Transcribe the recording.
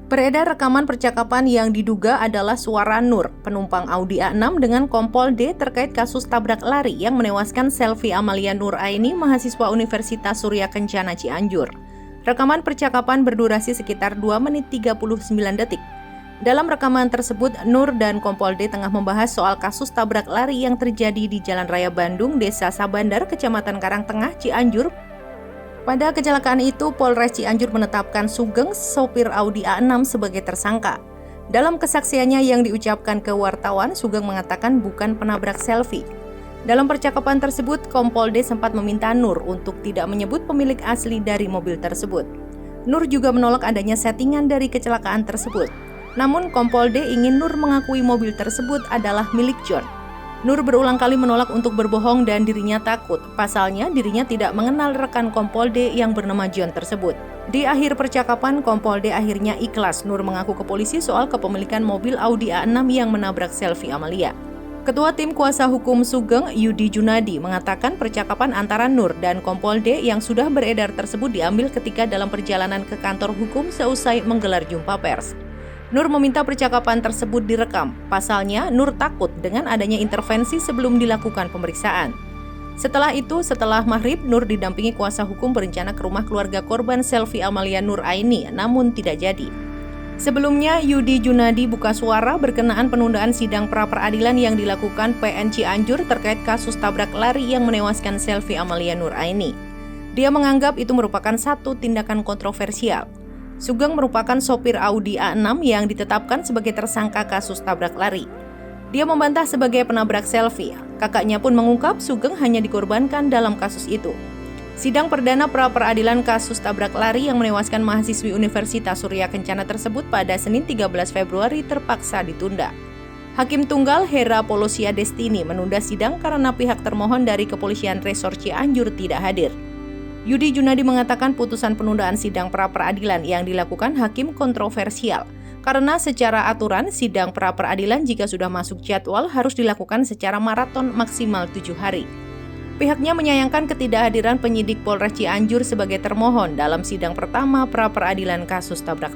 Beredar rekaman percakapan yang diduga adalah suara Nur, penumpang Audi A6 dengan Kompol D terkait kasus tabrak lari yang menewaskan Selvi Amalia Nuraini, mahasiswa Universitas Surya Kencana Cianjur. Rekaman percakapan berdurasi sekitar 2 menit 39 detik. Dalam rekaman tersebut, Nur dan Kompol D tengah membahas soal kasus tabrak lari yang terjadi di Jalan Raya Bandung, Desa Sabandar, Kecamatan Karangtengah, Cianjur. Pada kecelakaan itu, Polres Cianjur menetapkan Sugeng, sopir Audi A6 sebagai tersangka. Dalam kesaksiannya yang diucapkan ke wartawan, Sugeng mengatakan bukan penabrak Selvi. Dalam percakapan tersebut, Kompol D sempat meminta Nur untuk tidak menyebut pemilik asli dari mobil tersebut. Nur juga menolak adanya settingan dari kecelakaan tersebut. Namun, Kompol D ingin Nur mengakui mobil tersebut adalah milik John. Nur berulang kali menolak untuk berbohong dan dirinya takut. Pasalnya, dirinya tidak mengenal rekan Kompol D yang bernama John tersebut. Di akhir percakapan, Kompol D akhirnya ikhlas. Nur mengaku ke polisi soal kepemilikan mobil Audi A6 yang menabrak Selvi Amalia. Ketua Tim Kuasa Hukum Sugeng, Yudi Junadi, mengatakan percakapan antara Nur dan Kompol D yang sudah beredar tersebut diambil ketika dalam perjalanan ke kantor hukum seusai menggelar jumpa pers. Nur meminta percakapan tersebut direkam. Pasalnya, Nur takut dengan adanya intervensi sebelum dilakukan pemeriksaan. Setelah itu, setelah maghrib, Nur didampingi kuasa hukum berencana ke rumah keluarga korban Selvi Amalia Nuraini, namun tidak jadi. Sebelumnya, Yudi Junadi buka suara berkenaan penundaan sidang pra-peradilan yang dilakukan PN Cianjur terkait kasus tabrak lari yang menewaskan Selvi Amalia Nuraini. Dia menganggap itu merupakan satu tindakan kontroversial. Sugeng merupakan sopir Audi A6 yang ditetapkan sebagai tersangka kasus tabrak lari. Dia membantah sebagai penabrak Selvi. Kakaknya pun mengungkap Sugeng hanya dikorbankan dalam kasus itu. Sidang perdana pra-peradilan kasus tabrak lari yang menewaskan mahasiswi Universitas Surya Kencana tersebut pada Senin 13 Februari terpaksa ditunda. Hakim Tunggal Hera Polosia Destini menunda sidang karena pihak termohon dari Kepolisian Resor Cianjur tidak hadir. Yudi Junadi mengatakan putusan penundaan sidang pra-peradilan yang dilakukan hakim kontroversial karena secara aturan sidang pra-peradilan jika sudah masuk jadwal harus dilakukan secara maraton maksimal 7 hari. Pihaknya menyayangkan ketidakhadiran penyidik Polres Cianjur sebagai termohon dalam sidang pertama pra-peradilan kasus tabrak